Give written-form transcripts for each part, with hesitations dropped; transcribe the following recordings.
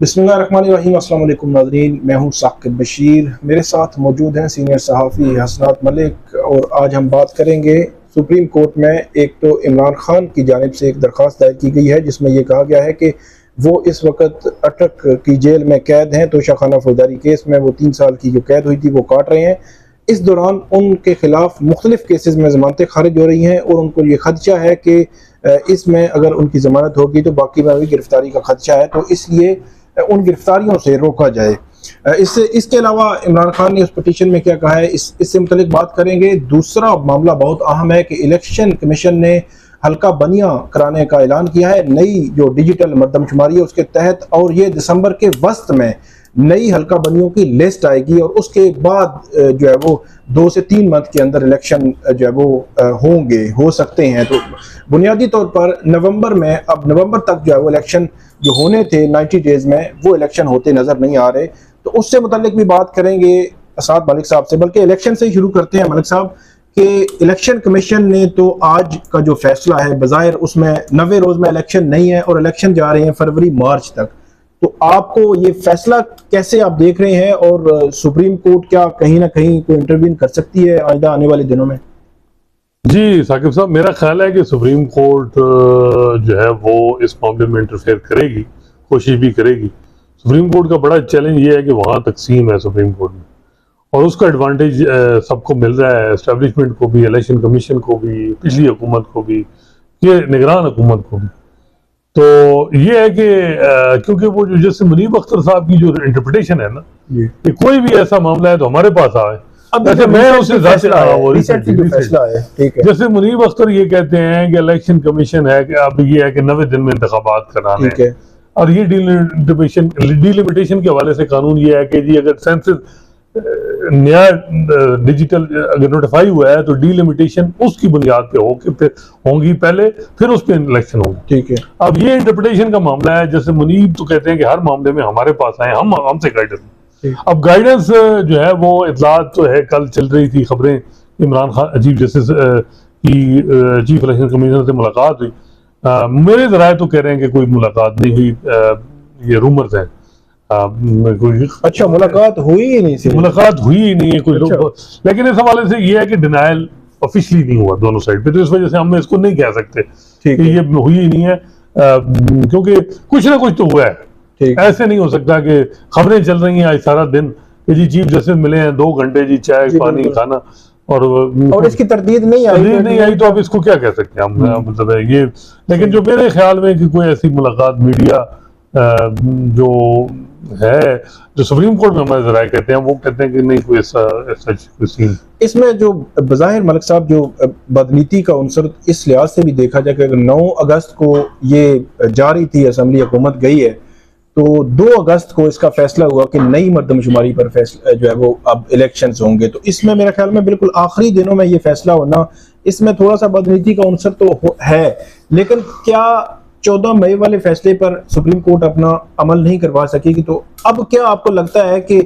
बिस्मिल्लाहिर्रहमानिर्रहीम। अस्सलाम वालेकुम नाज़रीन, मैं हूँ साकिब बशीर। मेरे साथ मौजूद हैं सीनियर सहाफ़ी हसनात मलिक और आज हम बात करेंगे सुप्रीम कोर्ट में एक तो इमरान खान की जानिब से एक दरख्वास्त दायर की गई है जिसमें ये कहा गया है कि वो इस वक्त अटक की जेल में कैद हैं। तोशाखाना फौजदारी केस में वो 3 साल की जो कैद हुई थी वो काट रहे हैं। इस दौरान उनके खिलाफ मुख्तलिफ केसेस में ज़मानतें खारिज हो रही हैं और उनको ये खदशा है कि इसमें अगर उनकी ज़मानत होगी तो बाकी में भी गिरफ्तारी का खदशा है, तो इसलिए उन गिरफ्तारियों से रोका जाए। इसके अलावा इमरान खान ने उस पिटीशन में क्या कहा है, इससे मुतल्लिक बात करेंगे। दूसरा मामला बहुत अहम है कि इलेक्शन कमीशन ने हल्का बनियां कराने का ऐलान किया है। नई जो डिजिटल मरदमशुमारी है उसके तहत, और ये दिसंबर के वस्त में नई हल्का बनियों की लिस्ट आएगी और उसके बाद जो है वो 2 से 3 मंथ के अंदर इलेक्शन जो है वो हो सकते हैं। तो बुनियादी तौर पर नवंबर में, अब नवंबर तक जो है वो इलेक्शन जो होने थे 90 डेज में, वो इलेक्शन होते नजर नहीं आ रहे। तो उससे मुताल्लिक भी बात करेंगे असाद मलिक साहब से। बल्कि इलेक्शन से ही शुरू करते हैं मलिक साहब कि इलेक्शन कमीशन ने तो आज का जो फैसला है, बज़ाहिर उसमें 90 रोज में इलेक्शन नहीं है और इलेक्शन जा रहे हैं फरवरी मार्च तक। तो आपको ये फैसला कैसे आप देख रहे हैं और सुप्रीम कोर्ट क्या कहीं ना कहीं कोई इंटरवीन कर सकती है आइंदा आने वाले दिनों में? जी साकिब साहब, मेरा ख्याल है कि सुप्रीम कोर्ट जो है वो इस मामले में इंटरफेयर करेगी, कोशिश भी करेगी। सुप्रीम कोर्ट का बड़ा चैलेंज ये है कि वहाँ तकसीम है सुप्रीम कोर्ट में, और उसका एडवांटेज सबको मिल रहा है, एस्टेब्लिशमेंट को भी, इलेक्शन कमीशन को भी, पिछली हुकूमत को भी, ये निगरान हुकूमत को भी। तो ये है कि क्योंकि वो जो जैसे मुनीब अख्तर साहब की जो इंटरप्रिटेशन है ना, कि कोई भी ऐसा मामला है तो हमारे पास आए। जैसे मैं उससे फैसला है, ठीक है। जैसे मुनीब अख्तर ये कहते हैं कि इलेक्शन कमीशन है कि अब ये है कि 90 दिन में इंतखाबात कराने हैं, और ये डिलिमिटेशन के हवाले से कानून ये है कि जी अगर सेंसस नया डिजिटल अगर नोटिफाई हुआ है तो डिलिमिटेशन उसकी बुनियाद पे हो कि फिर होंगी पहले, फिर उस पर इलेक्शन होगी। ठीक है। अब ये इंटरप्रिटेशन का मामला है। जैसे मुनीब तो कहते हैं कि हर मामले में हमारे पास आए, हमसे गाइडेंस। अब गाइडेंस जो है वो इतलात तो है, कल चल रही थी खबरें, इमरान खान चीफ जस्टिस की चीफ इलेक्शन कमीशनर से मुलाकात हुई। मेरे जराए तो कह रहे हैं कि कोई मुलाकात नहीं हुई, ये रूमर्स हैं। कोई अच्छा, मुलाकात हुई ही नहीं, मुलाकात हुई ही नहीं है कोई लोग। लेकिन इस हवाले से ये है कि डिनायल ऑफिशियली नहीं हुआ दोनों साइड पे, तो इस वजह से हम इसको नहीं कह सकते कि ये हुई ही नहीं है, क्योंकि कुछ ना कुछ तो हुआ है। ऐसे नहीं हो सकता कि खबरें चल रही हैं आज सारा दिन कि जी चीफ जस्टिस मिले हैं 2 घंटे, जी चाय पानी खाना, और इसकी तरदीद नहीं आई तो अब इसको क्या कह सकते हैं हम, मतलब है ये। लेकिन जो मेरे ख्याल में कि कोई ऐसी मुलाकात मीडिया जो है, जो सुप्रीम कोर्ट में हमारे जराए कहते हैं, वो कहते हैं कि नहीं कोई ऐसा सीन। इसमें जो बज़ाहिर मलिक साहब जो बदनीति का उनसर इस लिहाज से भी देखा जाए कि अगर 9 अगस्त को ये जारी थी, असम्बली हुकूमत गई है, तो 2 अगस्त को इसका फैसला हुआ कि नई मरदमशुमारी पर फैसला जो है वो अब इलेक्शंस होंगे। तो इसमें मेरे ख्याल में बिल्कुल आखिरी दिनों में ये फैसला होना, इसमें थोड़ा सा बदनीति का उनसर तो है। लेकिन क्या 14 मई वाले फैसले पर सुप्रीम कोर्ट अपना अमल नहीं करवा सकेगी? तो अब क्या आपको लगता है कि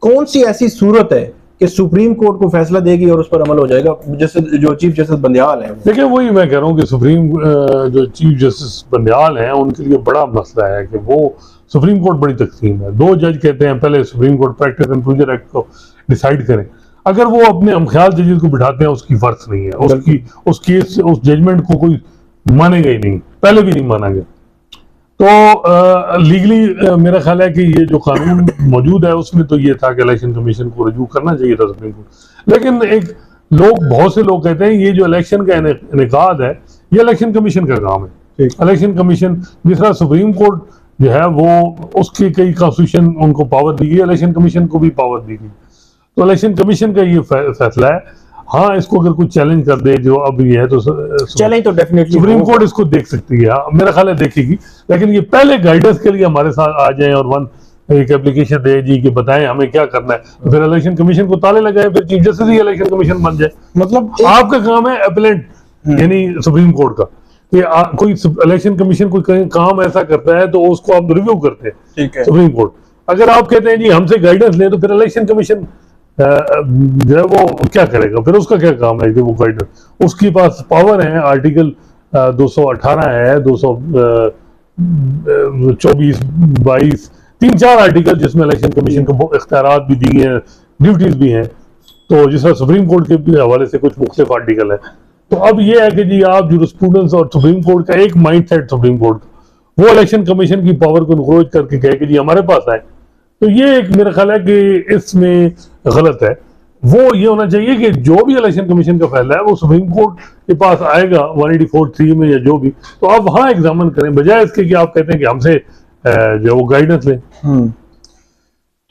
कौन सी ऐसी सूरत है कि सुप्रीम कोर्ट को फैसला देगी और उस पर अमल हो जाएगा, जैसे जो चीफ जस्टिस बंदयाल है? देखिए, वही मैं कह रहा हूँ कि सुप्रीम जो चीफ जस्टिस बंदयाल हैं उनके लिए बड़ा मसला है कि वो सुप्रीम कोर्ट बड़ी तकसीम है। 2 जज कहते हैं पहले supreme court practice and procedure act को डिसाइड करें। अगर वो अपने हमख्याल जजेस को बिठाते हैं, उसकी फर्ज नहीं है, उस केस उस जजमेंट को कोई मानेगा ही नहीं, पहले भी नहीं माना गया। तो लीगली मेरा ख्याल है कि ये जो कानून मौजूद है उसमें तो ये था कि इलेक्शन कमीशन को रजू करना चाहिए था सुप्रीम कोर्ट। लेकिन बहुत से लोग कहते हैं ये जो इलेक्शन का इनेकाद है ये इलेक्शन कमीशन का काम है। इलेक्शन कमीशन जिस तरह सुप्रीम कोर्ट जो है वो उसके कई कॉन्स्टिट्यूशन उनको पावर दी गई, इलेक्शन कमीशन को भी पावर दी गई। तो इलेक्शन कमीशन का ये फैसला है। हाँ, इसको अगर कुछ चैलेंज कर दे जो अब ये है तो चैलेंज तो डेफिनेटली सुप्रीम कोर्ट इसको देख सकती है, मेरा ख्याल है देखेगी। लेकिन ये पहले गाइडेंस के लिए हमारे साथ आ जाए और एक एप्लीकेशन दे जी कि बताएं हमें क्या करना है, तो फिर इलेक्शन कमीशन को ताले लगाए, फिर चीफ जस्टिस ही इलेक्शन कमीशन बन जाए। मतलब आपका काम है अपीलेंट, यानी सुप्रीम कोर्ट का, कि कोई इलेक्शन कमीशन कोई काम ऐसा करता है तो उसको आप रिव्यू करते हैं सुप्रीम कोर्ट। अगर आप कहते हैं जी हमसे गाइडेंस ले, तो फिर इलेक्शन कमीशन जो है वो क्या करेगा? फिर उसका क्या काम है कि वो गाइडेंस, उसके पास पावर है, आर्टिकल 218 है, 224, 22 3-4 आर्टिकल जिसमें इलेक्शन कमीशन को इख्तियारात भी दी हैं, ड्यूटीज भी हैं। तो जिस तरह सुप्रीम कोर्ट के भी हवाले से कुछ मुख्तलिफ आर्टिकल है। तो अब ये है कि जी आप जूरिस्प्रूडेंस और सुप्रीम कोर्ट का एक माइंड सेट सुप्रीम कोर्ट का, वो इलेक्शन कमीशन की पावर को इनक्रोच करके कहे कि जी हमारे पास आए, तो ये एक मेरा ख्याल है कि इसमें गलत है। वो ये होना चाहिए कि जो भी इलेक्शन कमीशन का फैसला है वो सुप्रीम कोर्ट के पास आएगा 184(3) में या जो भी, तो आप वहां एग्जामिन करें, बजाय इसके कि आप कहते हैं कि हमसे जो वो गाइडेंस लें।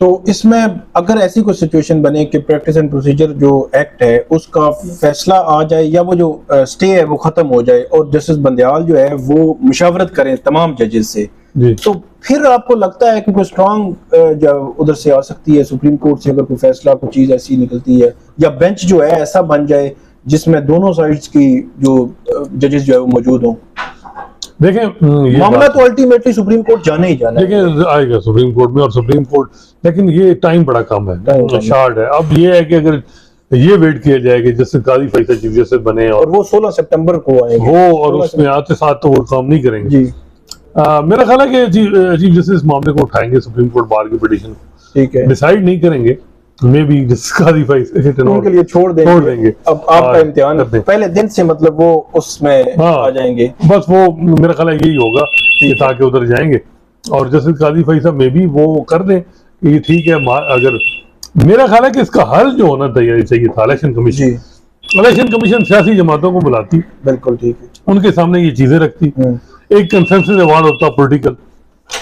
तो इसमें अगर ऐसी कोई सिचुएशन बने कि प्रैक्टिस एंड प्रोसीजर जो एक्ट है उसका फैसला आ जाए या वो जो स्टे है वो खत्म हो जाए और जस्टिस बंदयाल जो है वो मुशावरत करें तमाम जजेस से, तो फिर आपको लगता है कि कोई स्ट्रांग उधर से आ सकती है सुप्रीम कोर्ट से, अगर कोई फैसला कोई चीज ऐसी निकलती है या बेंच जो है ऐसा बन जाए जिसमें दोनों साइड्स की जो जजेस जो है वो मौजूद हों? देखें मामला तो अल्टीमेटली सुप्रीम कोर्ट जाने ही जाना है। देखें आएगा सुप्रीम कोर्ट में, और सुप्रीम कोर्ट, लेकिन ये टाइम बड़ा कम है, शार्ट है। अब ये है कि अगर ये वेट किया जाए कि जस्टिस काजी फैसल चीफ जस्टिस बने और वो 16 सितंबर को आएंगे वो, और उसमें आते साथ तो वो काम नहीं करेंगे जी। मेरा ख्याल है कि चीफ जस्टिस मामले को उठाएंगे सुप्रीम कोर्ट बार की पिटीशन को, ठीक है, डिसाइड नहीं करेंगे, मे बी काजी फैसल उनके लिए छोड़ देंगे। अब आपका इम्तिहान पहले दिन से मतलब वो उसमें आ जाएंगे, बस वो मेरा ख्याल है यही होगा कि ताकि उधर जाएंगे और जस्टिस काजी फैसल में भी वो कर दें कि ये ठीक है। अगर मेरा ख्याल है कि इसका हल जो होना चाहिए था इलेक्शन कमीशन, इलेक्शन कमीशन सियासी जमातों को बुलाती, बिल्कुल ठीक है, उनके सामने ये चीजें रखती, एक कंसेंसस अवार्ड होता पॉलिटिकल,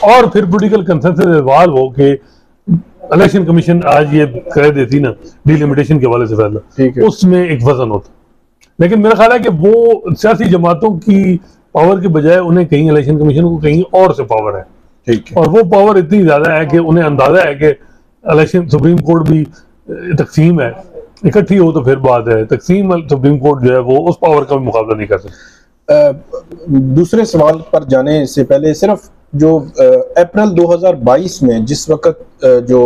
और फिर पॉलिटिकल कंसेंसस अवार्ड हो के इलेक्शन कमीशन आज ये कह देती ना डिलिमिटेशन के हवाले से फैसला, उसमें एक वजन होता। लेकिन मेरा ख्याल है कि वो सियासी जमातों की पावर के बजाय उन्हें कहीं इलेक्शन कमीशन को कहीं और से पावर है, ठीक है, और वो पावर इतनी ज्यादा है कि उन्हें अंदाजा है कि इलेक्शन सुप्रीम कोर्ट भी तकसीम है, इकट्ठी हो तो फिर बात है, तकसीम सुप्रीम कोर्ट जो है वो उस पावर का भी मुकाबला नहीं कर सकता। दूसरे सवाल पर जाने से पहले सिर्फ जो अप्रैल 2022 में जिस वक्त जो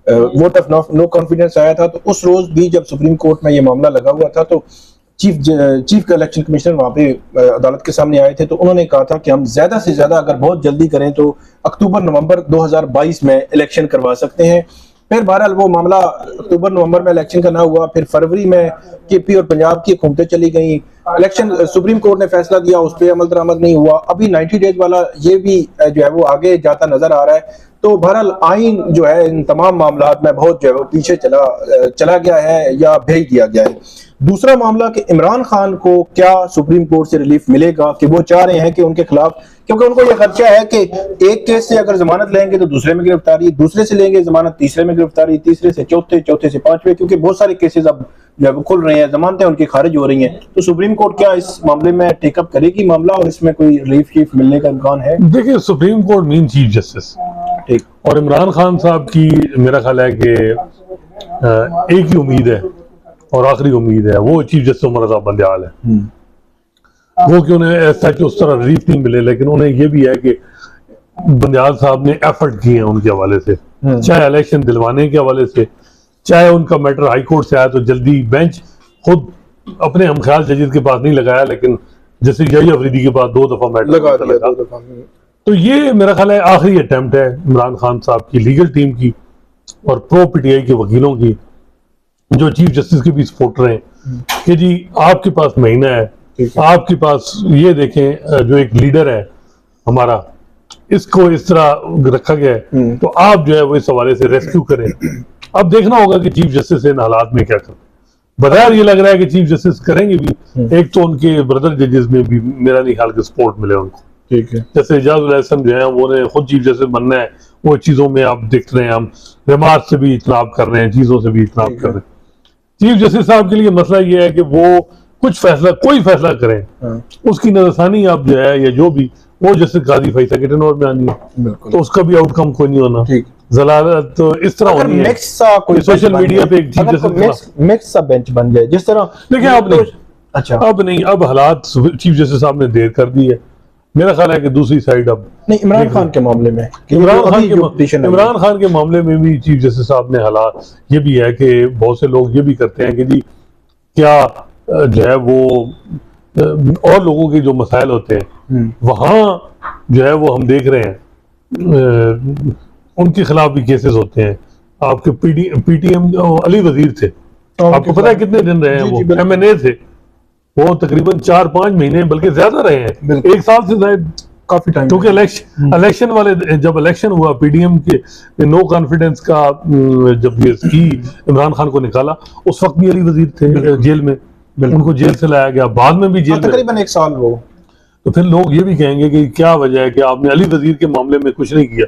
वोट ऑफ नो कॉन्फिडेंस आया था, तो उस रोज भी जब सुप्रीम कोर्ट में ये मामला लगा हुआ था तो चीफ इलेक्शन कमिश्नर वहां पे अदालत के सामने आए थे, तो उन्होंने कहा था कि हम ज्यादा से ज्यादा अगर बहुत जल्दी करें तो अक्टूबर-नवंबर 2022 में इलेक्शन करवा सकते हैं। फिर बहरहाल वो मामला अक्टूबर-नवंबर में इलेक्शन का ना हुआ, फिर फरवरी में केपी और पंजाब की हुकूमतें चली गई, इलेक्शन सुप्रीम कोर्ट ने फैसला दिया, उस पर अमल दरामद नहीं हुआ, अभी 90 डेज वाला ये भी जो है वो आगे जाता नजर आ रहा है। तो बहरहाल आइन जो है इन तमाम मामला में बहुत जो है वो पीछे चला गया है या भेज दिया गया है। दूसरा मामला कि इमरान खान को क्या सुप्रीम कोर्ट से रिलीफ मिलेगा, कि वो चाह रहे हैं कि उनके खिलाफ, क्योंकि उनको ये खर्चा है कि एक केस से अगर जमानत लेंगे तो दूसरे में गिरफ्तारी, दूसरे से लेंगे जमानत तीसरे में गिरफ्तारी, तीसरे से चौथे, चौथे से पांचवे, क्योंकि बहुत सारे केसेस अब जो है वो खुल रहे हैं, जमानतें उनकी खारिज हो रही हैं। तो सुप्रीम कोर्ट क्या इस मामले में टेकअप करेगी मामला और इसमें कोई रिलीफ मिलने का इम्कान है? देखिए supreme court mean chief justice, ठीक, और इमरान खान साहब की मेरा ख्याल है कि एक ही उम्मीद है और आखिरी उम्मीद है, वो चीफ जस्टिस उमर रजा बंदयाल है। वो कि उन्हें ऐसा कि उस तरह रिलीफ नहीं मिले, लेकिन उन्हें ये भी है कि बंदयाल साहब ने एफर्ट किए हैं उनके हवाले से, चाहे इलेक्शन दिलवाने के हवाले से, चाहे उनका मैटर हाई कोर्ट से आया तो जल्दी बेंच खुद अपने हमख्याल जजेस के पास नहीं लगाया, लेकिन जैसे यही अफरीदी के पास 2 दफा मैटर लगा दिया। तो ये मेरा ख्याल है आखिरी अटेम्प्ट है इमरान खान साहब की, लीगल टीम की और प्रो पीटीआई के वकीलों की, जो चीफ जस्टिस के भी सपोर्टर हैं, कि जी आपके पास महीना है, आपके पास ये देखें जो एक लीडर है हमारा, इसको इस तरह रखा गया है, तो आप जो है वो इस हवाले से रेस्क्यू करें। अब देखना होगा कि चीफ जस्टिस इन हालात में क्या करें। बगैर ये लग रहा है कि चीफ जस्टिस करेंगे भी, एक तो उनके ब्रदर जजेस में भी मेरा नहीं ख्याल कि सपोर्ट मिले उनको, ठीक है, जैसे एजाजुल एहसन जो है वो खुद चीफ जस्टिस बनना है, वो चीजों में आप देख रहे हैं, हम रिमार्क से भी इतनाब कर रहे हैं, चीजों से भी इतनाब कर रहे हैं। चीफ जस्टिस साहब के लिए मसला ये है कि वो कुछ फैसला, कोई फैसला करें, उसकी नजरसानी आप जो है या जो भी, वो जस्टिस काजी फैसल के टेनोर में आनी है, तो उसका भी आउटकम कोई नहीं होना, जलालत तो इस तरह होनी है। सोशल मीडिया पे एक मिक्स सा बेंच बन जाए जिस तरह, देखिए अब नहीं, अच्छा अब नहीं, अब हालात चीफ जस्टिस साहब ने देर कर दी है। मेरा ख्याल है कि दूसरी साइड अब नहीं, इमरान खान के मामले में, इमरान खान के मामले में भी चीफ जस्टिस साहब ने हालात ये भी है कि बहुत से लोग ये भी करते हैं कि जी क्या जो है वो और लोगों के जो मसाइल होते हैं वहाँ जो है वो हम देख रहे हैं उनके खिलाफ भी केसेस होते हैं। आपके पीटीएम अली वजीर थे, आपको पता है कितने दिन रहे हैं? जी, वो जी, बिल्कुल। एमएनए थे, वो तकरीबन 4-5 महीने बल्कि ज्यादा रहे हैं, बिल्कुल। 1 साल से ज्यादा, काफी टाइम, क्योंकि इलेक्शन वाले जब इलेक्शन हुआ पीडीएम के नो कॉन्फिडेंस का जब ये की इमरान खान को निकाला, उस वक्त भी अली वजीर थे जेल में, उनको जेल से लाया गया, बाद में भी जेल में। तकरीबन 1 साल वो। तो फिर लोग ये भी कहेंगे कि क्या वजह है कि आपने अली वजीर के मामले में कुछ नहीं किया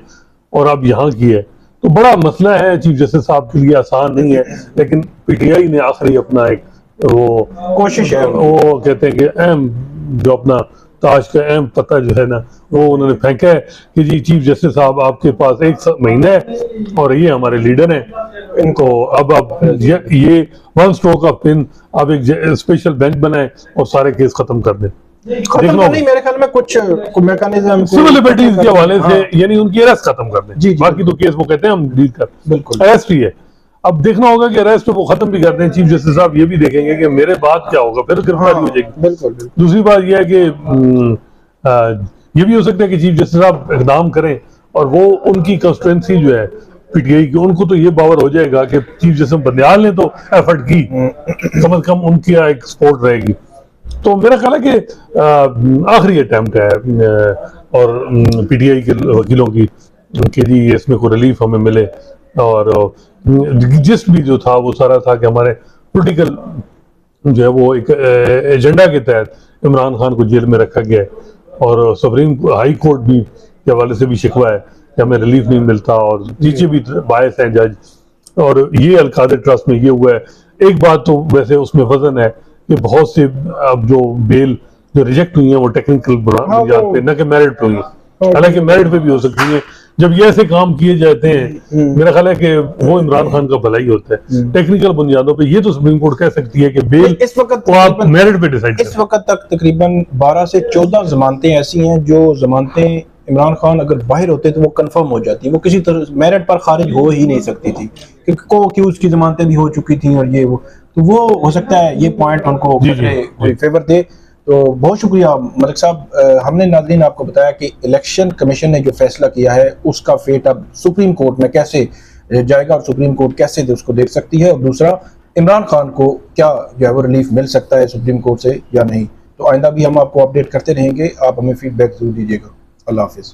और आप यहाँ किए। तो बड़ा मसला है, चीफ जस्टिस साहब के लिए आसान नहीं है, लेकिन पीटीआई ने आखिरी अपना एक वो कोशिश है, वो कहते हैं कि अहम जो अपना ताज का अहम पता जो है ना, वो उन्होंने फेंका है कि जी चीफ जस्टिस साहब आपके पास 1 महीना है और ये हमारे लीडर हैं, इनको अब आप ये 1 स्ट्रोक ऑफ पेन आप एक स्पेशल बेंच बनाए और सारे केस खत्म कर दें। खत्म तो नहीं, मेरे ख्याल में कुछ मैकेनिज्म सिविल लिबर्टीज के हवाले से, यानी उनकी अरेस्ट खत्म कर दें। जी, बाकी तो केस वो कहते हैं हम डील कर, बिल्कुल अरेस्ट ही है। अब देखना होगा कि अरेस्ट वो खत्म भी कर दें। चीफ जस्टिस साहब ये भी देखेंगे कि मेरे बाद क्या होगा, फिर गिरफ्तारी हो जाएगी। बिल्कुल। दूसरी बात यह है कि ये भी हो सकता है कि चीफ जस्टिस साहब इकदाम करें और वो उनकी कंस्टिट्यूंसी जो है पीटीआई की, उनको तो ये बावर हो जाएगा कि चीफ जस्टिस बंदियाल ने तो एफर्ट की, कम से कम उनकी एक सपोर्ट रहेगी। तो मेरा ख्याल है कि आखिरी अटेम्प्ट है और पीटीआई के वकीलों की कि जी इसमें कोई रिलीफ हमें मिले, और जिस भी जो था वो सारा था कि हमारे पॉलिटिकल जो है वो एक एजेंडा के तहत इमरान खान को जेल में रखा गया है, और सुप्रीम हाई कोर्ट भी के हवाले से भी शिकवा है कि हमें रिलीफ नहीं मिलता, और नीचे भी बायस हैं जज, और ये अलकादर ट्रस्ट में ये हुआ है। एक बात तो वैसे उसमें वजन है कि बहुत से अब जो बेल जो रिजेक्ट हुई है वो टेक्निकल बुनियाद पे, न कि मेरिट पे हुई है, हालांकि मेरिट पे भी हो सकती है। जब ये ऐसे काम किए जाते हैं, मेरा ख्याल है कि वो इमरान खान का भला ही होता है। टेक्निकल बुनियादों पे ये तो सुप्रीम कोर्ट कह सकती है कि बेल इस वक्त आप मेरिट पे डिसाइड इस वक्त तक तकरीबन 12 से 14 जमानतें ऐसी हैं जो जमानतें इमरान खान अगर बाहर होते तो वो कंफर्म हो जाती, वो किसी तरह मेरिट पर खारिज हो ही नहीं सकती थी, क्योंकि को अक्यूज की जमानतें भी हो चुकी थी, और ये वो तो वो हो सकता है ये पॉइंट उनको कोई फेवर दे। तो बहुत शुक्रिया मलिक साहब। हमने नाज़रीन आपको बताया कि इलेक्शन कमीशन ने जो फैसला किया है उसका फेट अब सुप्रीम कोर्ट में कैसे जाएगा और सुप्रीम कोर्ट कैसे उसको देख सकती है, और दूसरा इमरान खान को क्या जो है वो रिलीफ मिल सकता है सुप्रीम कोर्ट से या नहीं। तो आइंदा भी हम आपको अपडेट करते रहेंगे, आप हमें फीडबैक जरूर दीजिएगा। अल्लाह हाफिज़।